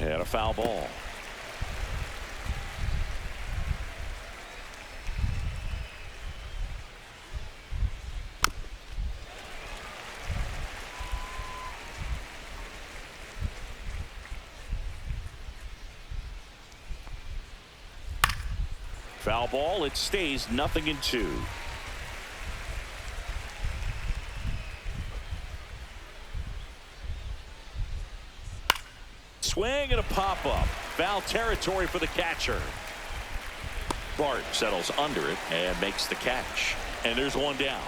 And a foul ball. Foul ball. It stays 0-2. Swing and a pop-up. Foul territory for the catcher. Bart settles under it and makes the catch. And there's one down.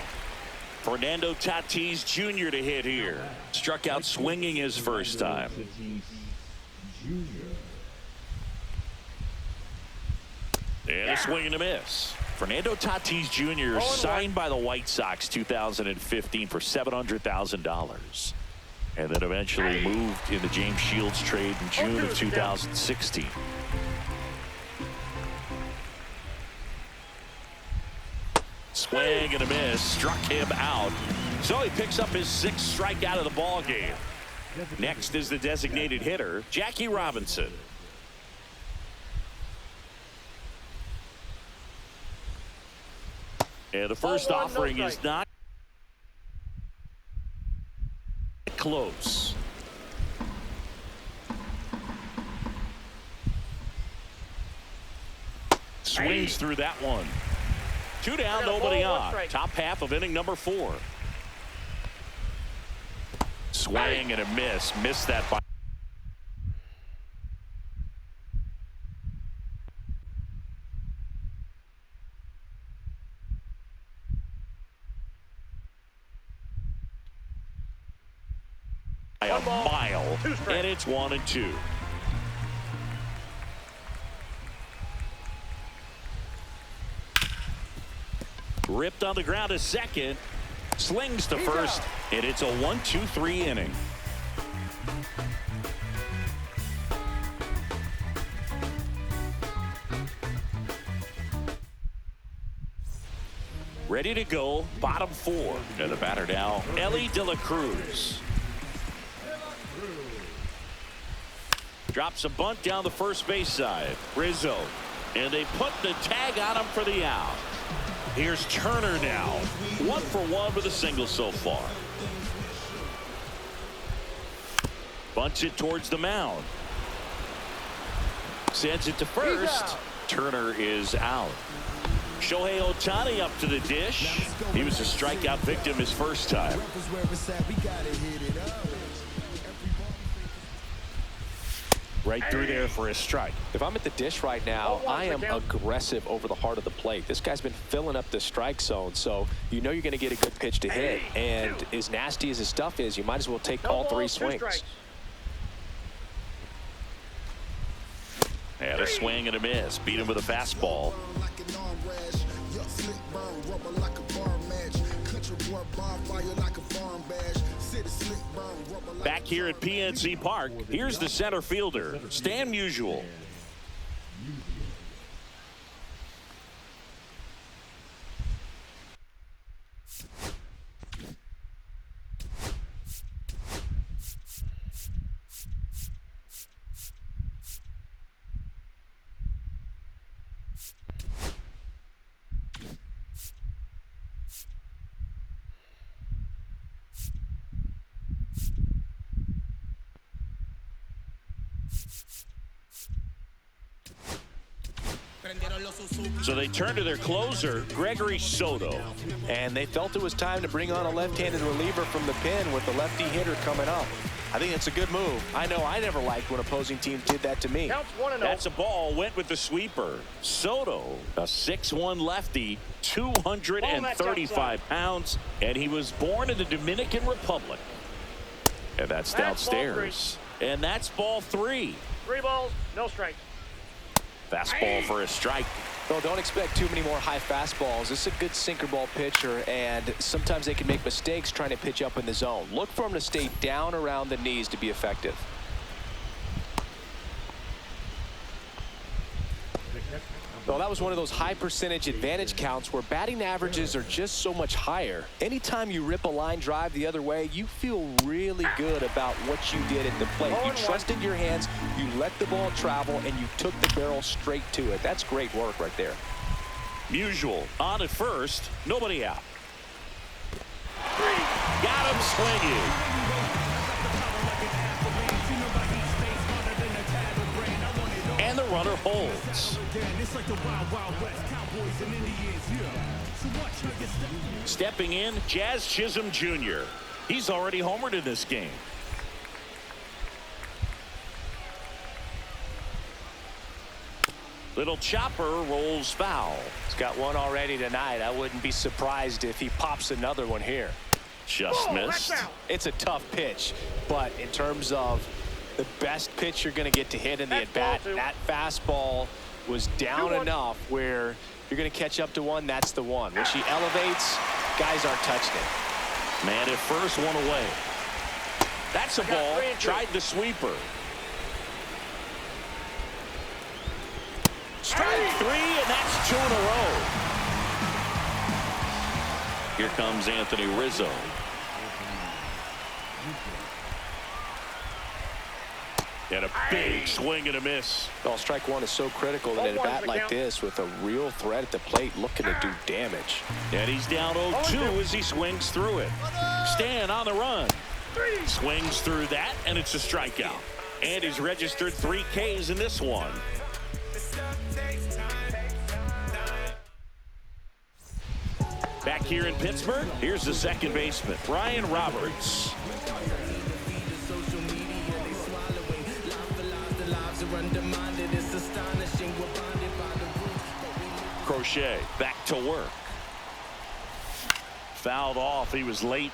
Fernando Tatis Jr. to hit here. Struck out swinging his first time. And a swing and a miss. Fernando Tatis Jr. signed by the White Sox 2015 for $700,000. And then eventually moved in the James Shields trade in June of 2016. Swing and a miss. Struck him out. So he picks up his 6th strikeout of the ball game. Next is the designated hitter, Jackie Robinson. And the first offering is not close. Swings through that one. 2 down, nobody on. Top half of inning number 4. Swing and a miss. Missed that by a mile, and it's 1-2. Ripped on the ground to second, slings to first, and it's a 1-2-3 inning. Ready to go, bottom 4. And the batter now, Ellie De La Cruz. Drops a bunt down the first base side. Rizzo. And they put the tag on him for the out. Here's Turner now. 1 for 1 with a single so far. Bunts it towards the mound. Sends it to first. Turner is out. Shohei Ohtani up to the dish. He was a strikeout victim his first time. Right through there for a strike. If I'm at the dish right now, I am aggressive over the heart of the plate. This guy's been filling up the strike zone, so you know you're going to get a good pitch to hit. And as nasty as his stuff is, you might as well take all 3 swings. And a swing and a miss. Beat him with a fastball. Back here at PNC Park, here's the center fielder, Stan Musial. So they turn to their closer, Gregory Soto. And they felt it was time to bring on a left-handed reliever from the pen with the lefty hitter coming up. I think it's a good move. I know I never liked when opposing teams did that to me. That's a ball, went with the sweeper. Soto, a 6'1 lefty, 235 pounds, and he was born in the Dominican Republic. And that's downstairs. And that's ball 3. 3 balls, no strikes. Fastball for a strike. Well, don't expect too many more high fastballs. This is a good sinker ball pitcher, and sometimes they can make mistakes trying to pitch up in the zone. Look for him to stay down around the knees to be effective. Well, that was one of those high percentage advantage counts where batting averages are just so much higher. Anytime you rip a line drive the other way, you feel really good about what you did at the plate. You trusted your hands, you let the ball travel, and you took the barrel straight to it. That's great work right there. Musial on at first, nobody out. Got him swinging. And the runner holds. Stepping in, Jazz Chisholm Jr. He's already homered in this game. Little chopper rolls foul. He's got one already tonight. I wouldn't be surprised if he pops another one here. Just missed. It's a tough pitch, but in terms of the best pitch you're going to get to hit in the at-bat, that fastball was down enough where you're going to catch up to one. That's the one. When she elevates, guys aren't touching it. Man at first, one away. That's a ball. Tried the sweeper. Strike three, and that's 2 in a row. Here comes Anthony Rizzo. And a big swing and a miss. Well, strike one is so critical in a bat like this with a real threat at the plate looking to do damage. And he's down 0-2 as he swings through it. Stan on the run. Swings through that, and it's a strikeout. And he's registered 3 Ks in this one. Back here in Pittsburgh, here's the second baseman, Brian Roberts. Crochet back to work. Fouled off. He was late.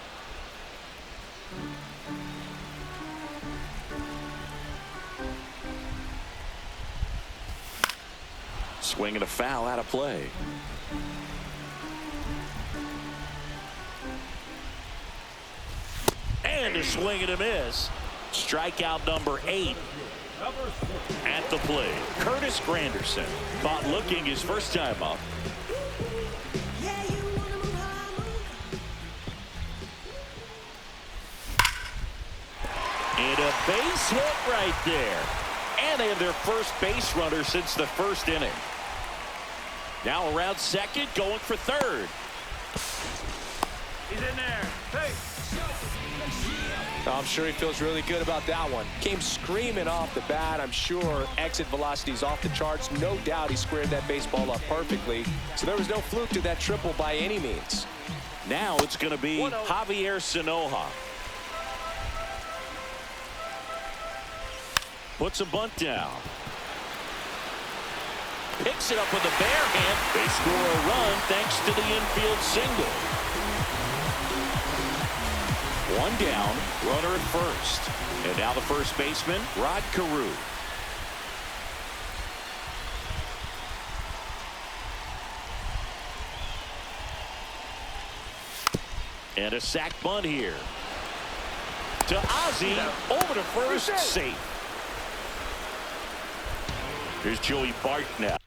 Swinging a foul out of play. And a swing and a miss. Strikeout number 8 at the plate. Curtis Granderson thought looking his first time up. And a base hit right there. And they have their first base runner since the first inning. Now around second, going for third. He's in there. Hey. I'm sure he feels really good about that one. Came screaming off the bat. I'm sure exit velocity's off the charts. No doubt he squared that baseball up perfectly. So there was no fluke to that triple by any means. Now it's going to be Javier Sanoja. Puts a bunt down. Picks it up with a bare hand. They score a run thanks to the infield single. One down, runner at first. And now the first baseman, Rod Carew. And a sac bunt here. To Ozzie, over to first, safe. Here's Joey Bart now.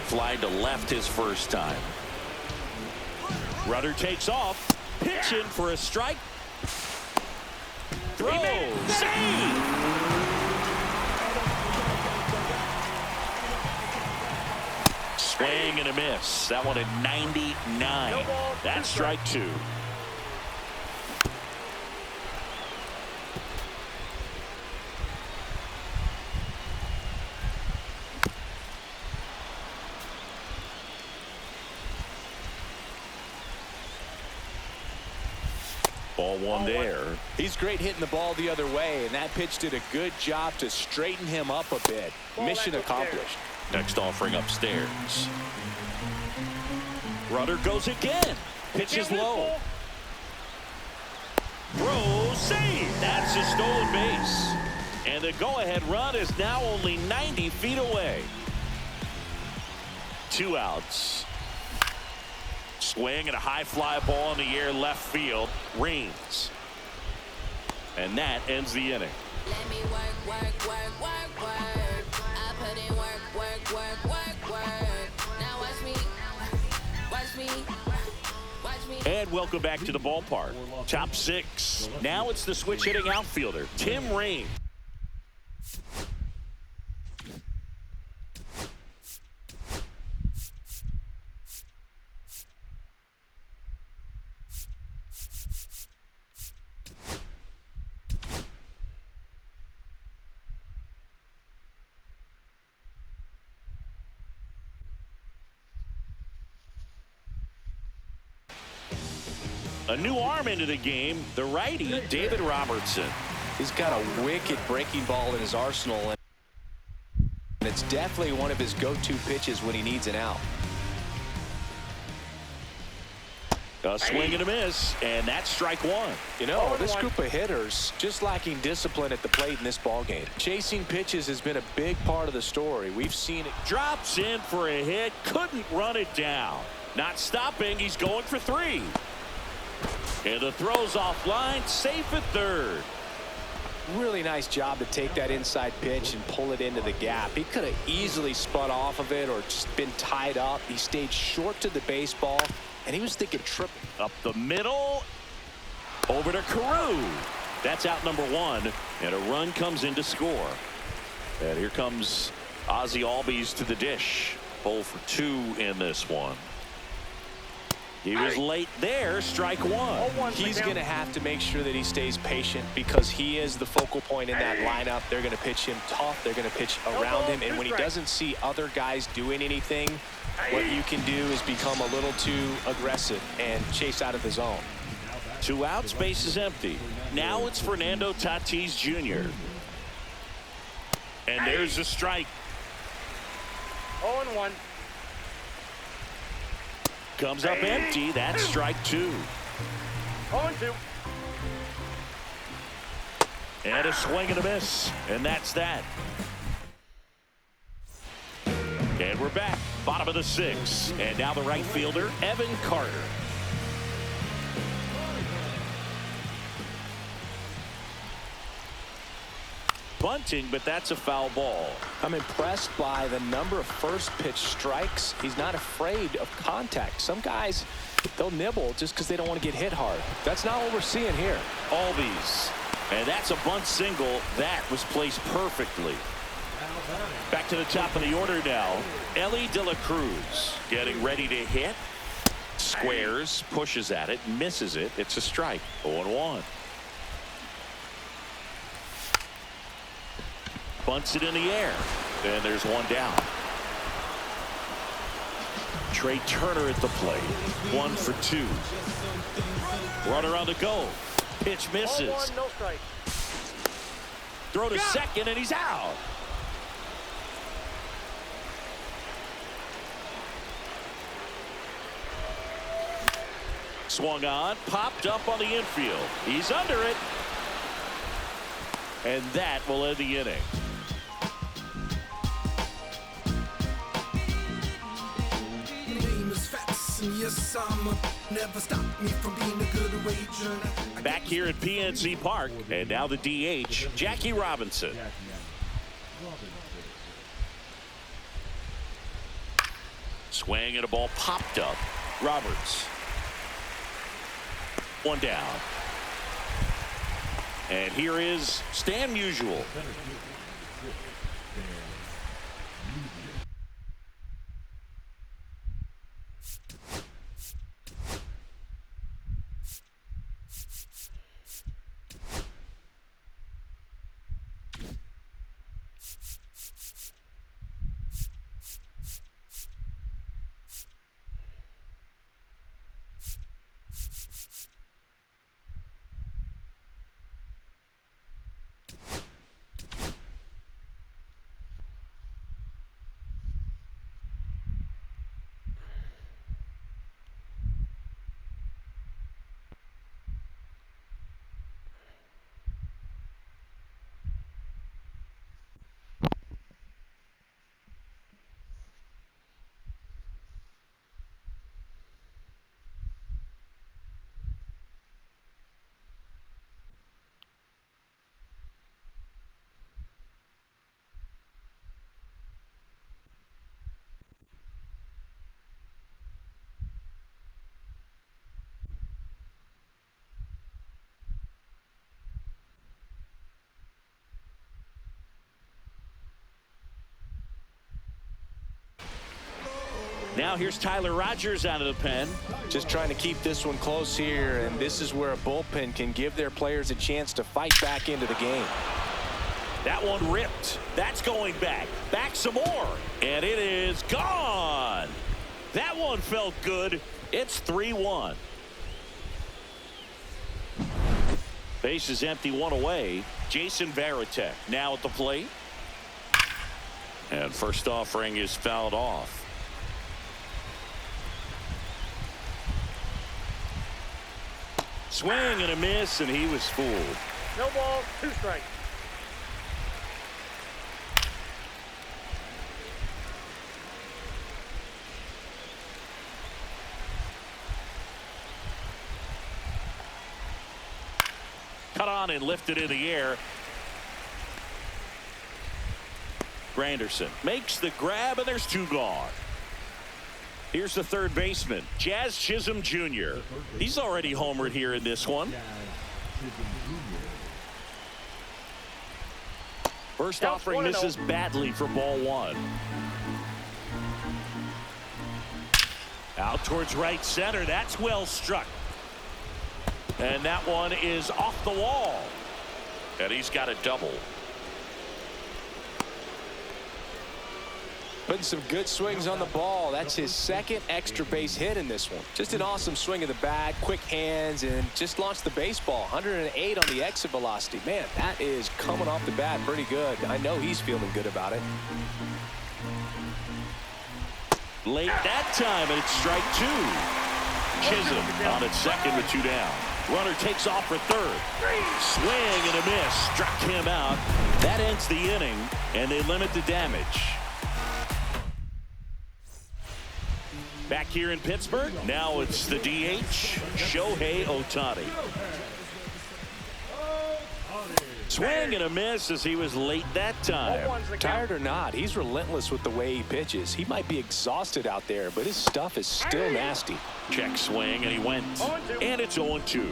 Fly to left his first time. Runner takes off. Pitch in for a strike. Throw. Save. Swing and a miss. That one at 99. That's strike 2. Ball one there. He's great hitting the ball the other way, and that pitch did a good job to straighten him up a bit. Mission accomplished. Next offering upstairs. Runner goes again. Pitch is low. Throw, save. That's a stolen base. And the go-ahead run is now only 90 feet away. 2 outs. Swing and a high fly ball in the air left field. Rings. And that ends the inning. Let me work, work, work, work, work. I put in work, work, work. And welcome back to the ballpark. Top six. Now it's the switch hitting outfielder, Tim Raines. A new arm into the game, the righty, David Robertson. He's got a wicked breaking ball in his arsenal, and it's definitely one of his go-to pitches when he needs an out. A swing and a miss, and that's strike one. You know, this group of hitters just lacking discipline at the plate in this ballgame. Chasing pitches has been a big part of the story. We've seen it. Drops in for a hit, couldn't run it down. Not stopping, he's going for three. And the throw's offline, safe at third. Really nice job to take that inside pitch and pull it into the gap. He could have easily spun off of it or just been tied up. He stayed short to the baseball, and he was thinking triple. Up the middle, over to Carew. That's out number one, and a run comes in to score. And here comes Ozzie Albies to the dish. 0 for 2 in this one. He was late there, strike one. He's going to have to make sure that he stays patient because he is the focal point in that lineup. They're going to pitch him tough. They're going to pitch around him. And when he doesn't see other guys doing anything, what you can do is become a little too aggressive and chase out of the zone. 2 outs, base is empty. Now it's Fernando Tatis Jr. And there's a strike. 0-1. Comes up empty. That's strike 2. 0-2. And a swing and a miss. And that's that. And we're back. Bottom of the 6th. And now the right fielder, Evan Carter. Bunting, but that's a foul ball. I'm impressed by the number of first pitch strikes. He's not afraid of contact. Some guys, they'll nibble just because they don't want to get hit hard. That's not what we're seeing here. Albies. And that's a bunt single. That was placed perfectly. Back to the top of the order now. Ellie De La Cruz getting ready to hit. Squares, pushes at it, misses it. It's a strike. 0-1. Bunts it in the air. And there's one down. Trey Turner at the plate. 1 for 2. Runner on the go. Pitch misses. 0-1, no strike. Throw to second, and he's out. Swung on, popped up on the infield. He's under it. And that will end the inning. Back here at PNC Park, and now the DH, Jackie Robinson. Swing and a ball popped up. Roberts. One down. And here is Stan Musial. Now here's Tyler Rogers out of the pen. Just trying to keep this one close here, and this is where a bullpen can give their players a chance to fight back into the game. That one ripped. That's going back. Back some more. And it is gone. That one felt good. It's 3-1. Base is empty, one away. Jason Varitek now at the plate. And first offering is fouled off. Swing and a miss, and he was fooled. No ball, 2 strikes. Cut on and lifted in the air. Granderson makes the grab, and there's 2 gone. Here's the third baseman, Jazz Chisholm Jr. He's already homered here in this one. First offering misses badly for ball 1. Out towards right center. That's well struck. And that one is off the wall. And he's got a double. Putting some good swings on the ball. That's his second extra base hit in this one. Just an awesome swing of the bat, quick hands, and just launched the baseball. 108 on the exit velocity. Man, that is coming off the bat pretty good. I know he's feeling good about it. Late that time, and it's strike 2. Chisholm on at second with 2 down. Runner takes off for third. Swing and a miss. Struck him out. That ends the inning, and they limit the damage. Back here in Pittsburgh, now it's the DH, Shohei Ohtani. Swing and a miss as he was late that time. Tired or not, he's relentless with the way he pitches. He might be exhausted out there, but his stuff is still nasty. Check swing, and he went. And it's 0-2.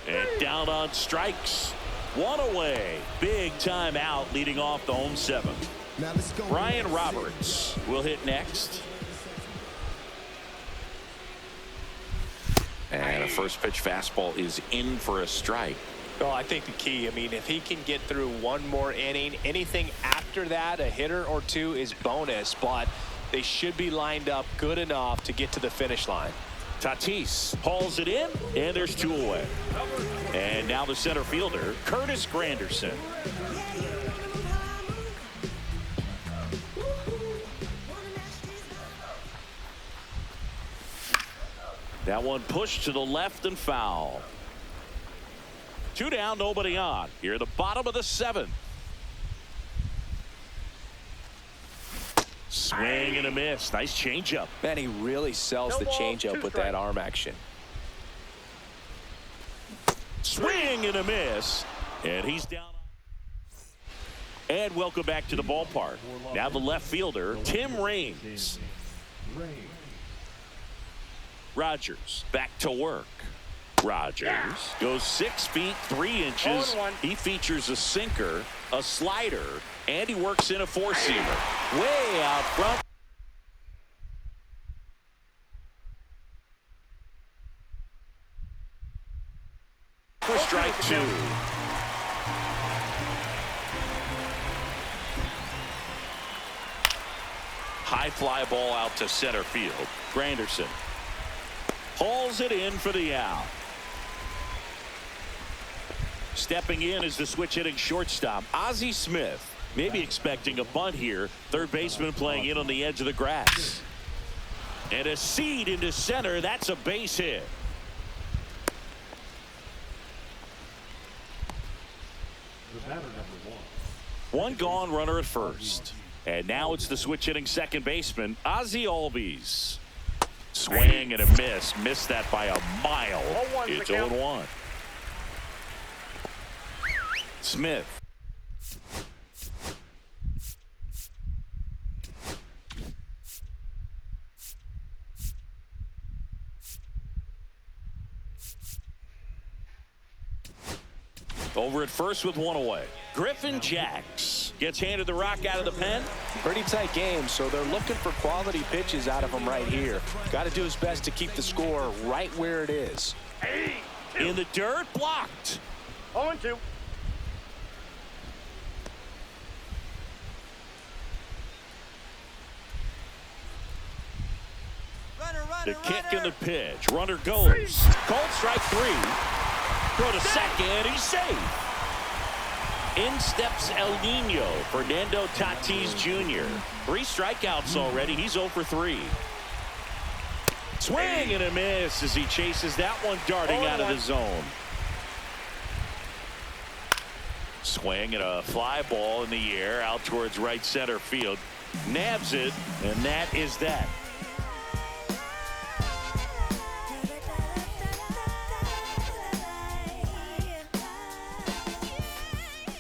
And down on strikes. 1 away. Big time out leading off the home 7th. Now let's go. Brian Roberts will hit next. And a first pitch fastball is in for a strike. Well, I think the key, I mean, if he can get through one more inning, anything after that, a hitter or 2 is bonus, but they should be lined up good enough to get to the finish line. Tatis hauls it in, and there's 2 away. And now the center fielder, Curtis Granderson. That one pushed to the left and foul. 2 down, nobody on. Here at the bottom of the 7th. Swing and a miss. Nice changeup. Man, he really sells the changeup with that arm action. Swing and a miss. And he's down. And welcome back to the ballpark. Now the left fielder, Tim Raines. Rogers back to work. Rogers goes 6 feet 3 inches. He features a sinker, a slider, and he works in a 4-seamer. Way out front. For strike 2. High fly ball out to center field. Granderson hauls it in for the out. Stepping in is the switch hitting shortstop, Ozzie Smith. Maybe expecting a bunt here. Third baseman playing in on the edge of the grass. And a seed into center. That's a base hit. One gone, runner at first. And now it's the switch hitting second baseman, Ozzie Albies. Swing and a miss. Missed that by a mile. It's 0-1. Smith. Over at first with 1 away. Griffin Jacks. gets handed the rock out of the pen. Pretty tight game, so they're looking for quality pitches out of him right here. Got to do his best to keep the score right where it is. In the dirt, blocked. 0-2. The kick and the pitch. Runner goes. Cold strike 3. Throw to second. He's safe. In steps El Nino, Fernando Tatis Jr. 3 strikeouts already. He's 0 for 3. Swing and a miss as he chases that one darting out of the zone. Swing and a fly ball in the air out towards right center field. Nabs it, and that is that.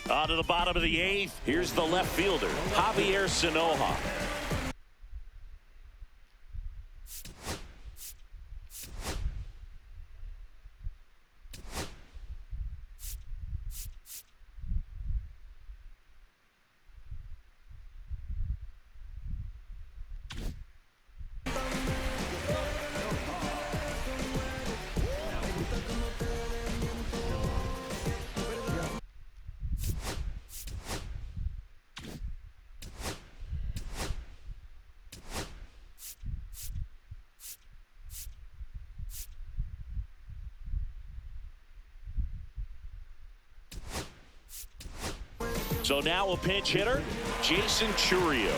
On to the bottom of the 8th. Here's the left fielder, Javier Sanoja. So now a pinch hitter, Jason Churio.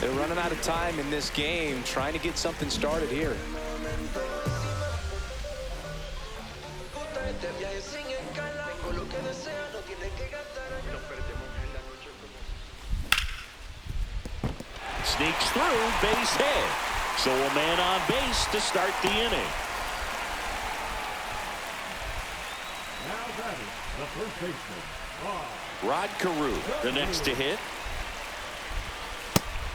They're running out of time in this game, trying to get something started here. Sneaks through, base hit. So a man on base to start the inning. Now batting, the first baseman, Rod Carew, the next to hit.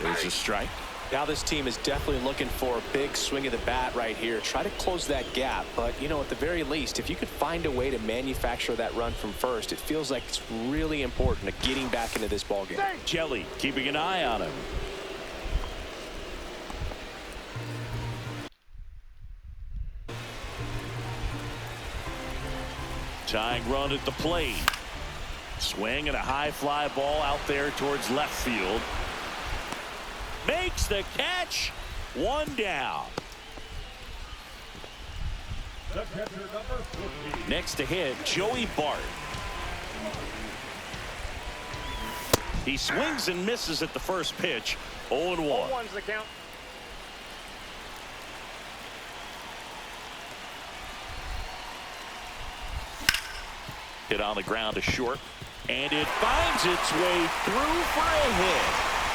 There's a strike. Now this team is definitely looking for a big swing of the bat right here. Try to close that gap. But, you know, at the very least, if you could find a way to manufacture that run from first, it feels like it's really important to getting back into this ballgame. Jelly keeping an eye on him. Tying run at the plate. Swing and a high fly ball out there towards left field. Makes the catch. 1 down. the catcher number 14. Next to hit, Joey Bart. He swings and misses at the first pitch. 0-1. 0-1's the count. Hit on the ground to short. And it finds its way through for a hit.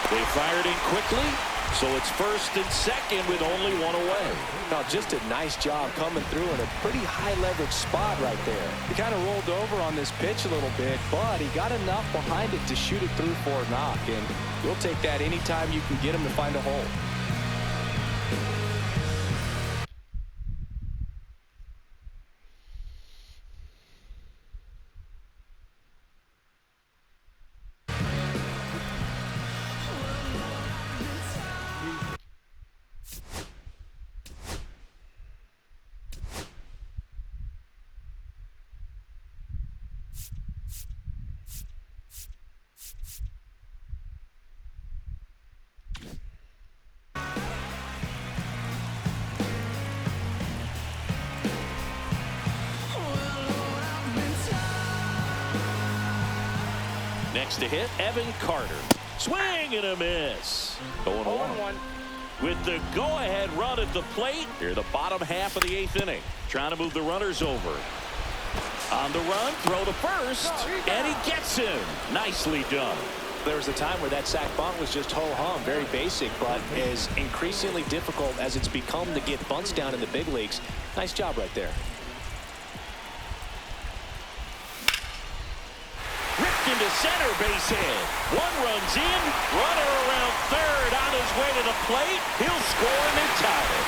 They fired in quickly, so it's first and second with only one away. Now, just a nice job coming through in a pretty high leverage spot right there. He kind of rolled over on this pitch a little bit, but he got enough behind it to shoot it through for a knock. And you'll take that anytime you can get him to find a hole. Next to hit, Evan Carter. Swing and a miss. 0-1. With the go-ahead run at the plate, here the bottom half of the 8th inning. Trying to move the runners over. On the run, throw to first, and he gets him. Nicely done. There was a time where that sac bunt was just ho-hum, very basic, but as increasingly difficult as it's become to get bunts down in the big leagues. Nice job right there. Ripped into center, base hit. One runs in, runner around third on his way to the plate. He'll score and they tie it.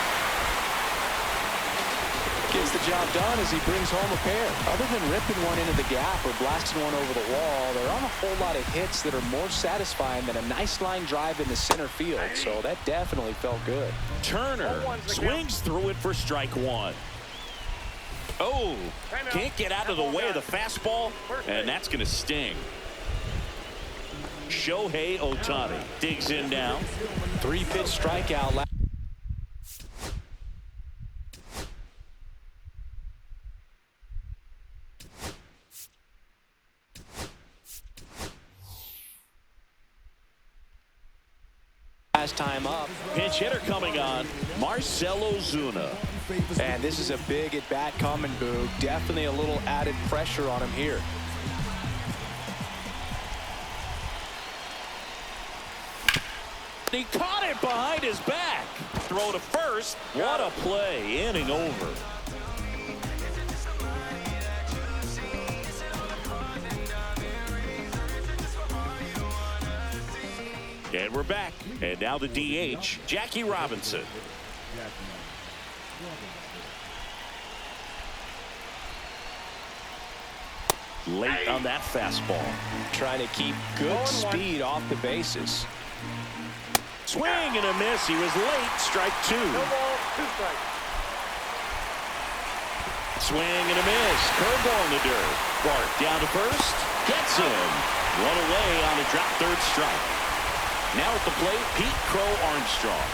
Gets the job done as he brings home a pair. Other than ripping one into the gap or blasting one over the wall, there aren't a whole lot of hits that are more satisfying than a nice line drive in the center field. So that definitely felt good. Turner swings through it for strike one. Oh, can't get out of the way of the fastball, and that's going to sting. Shohei Ohtani digs in now. 3-pitch strikeout. Last time up. Pinch hitter coming on, Marcell Ozuna. And this is a big at-bat coming, Boog. Definitely a little added pressure on him here. He caught it behind his back. Throw to first. What a play. Inning over. And we're back. And now the DH, Jackie Robinson. Late on that fastball. Trying to keep good speed off the bases. Swing and a miss. He was late. Strike two. No ball, 2 strikes. Swing and a miss. Curveball in the dirt. Bart down to first. Gets him. One away on the drop third strike. Now at the plate, Pete Crow Armstrong.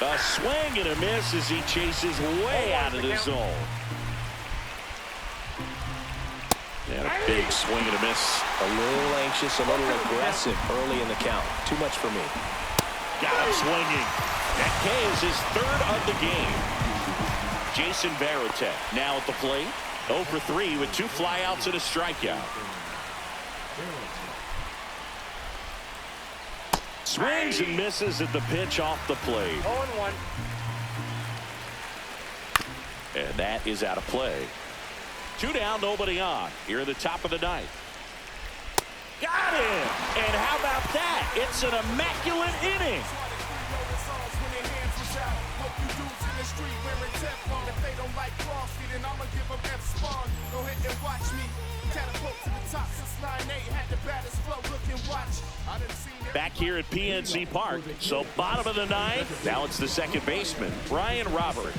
A swing and a miss as he chases way out of the zone. And a big swing and a miss. A little anxious, a little aggressive early in the count. Too much for me. Got him swinging. That K is his third of the game. Jason Varitek now at the plate. 0 for 3 with 2 flyouts and a strikeout. Swings and misses at the pitch off the plate. 0-1. And that is out of play. 2 down, nobody on. Here in the top of the ninth. Got him! And how about that? It's an immaculate inning. Back here at PNC Park. So bottom of the ninth. Now it's the second baseman, Brian Robert.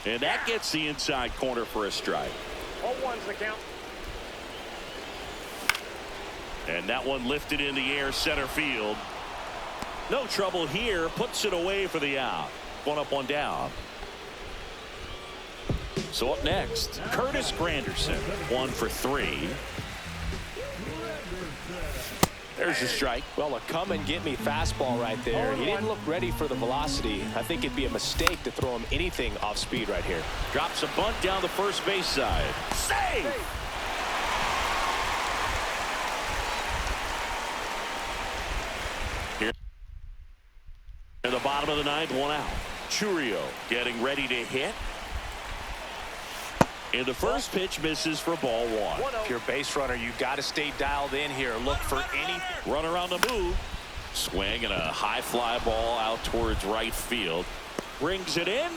And that gets the inside corner for a strike. 0-1's the count. And that one lifted in the air center field. No trouble here. Puts it away for the out. 1 up, 1 down. So up next, Curtis Granderson. 1 for 3. There's a strike. Well, a come and get me fastball right there. He didn't look ready for the velocity. I think it'd be a mistake to throw him anything off speed right here. Drops a bunt down the first base side. Save! Here in the bottom of the ninth, 1 out. Churio getting ready to hit. And the first pitch misses for ball 1. If you're a base runner, you got to stay dialed in here. Look for any runner on the move. Swing and a high fly ball out towards right field. Brings it in.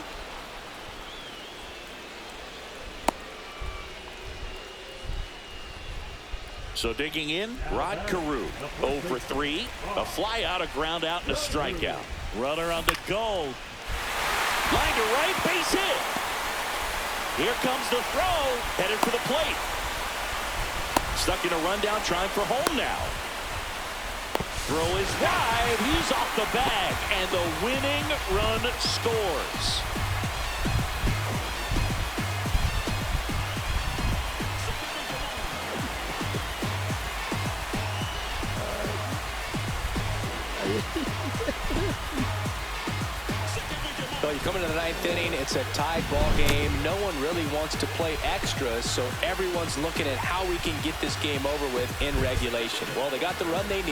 So digging in, Rod Carew. 0 for 3. A fly out, a ground out, and a strikeout. Runner on the go. Line to right, base hit. Here comes the throw, headed for the plate. Stuck in a rundown, trying for home now. Throw is wide, he's off the bag, and the winning run scores. Well, you come into the ninth inning, it's a tied ball game. No one really wants to play extras, so everyone's looking at how we can get this game over with in regulation. Well, they got the run they need.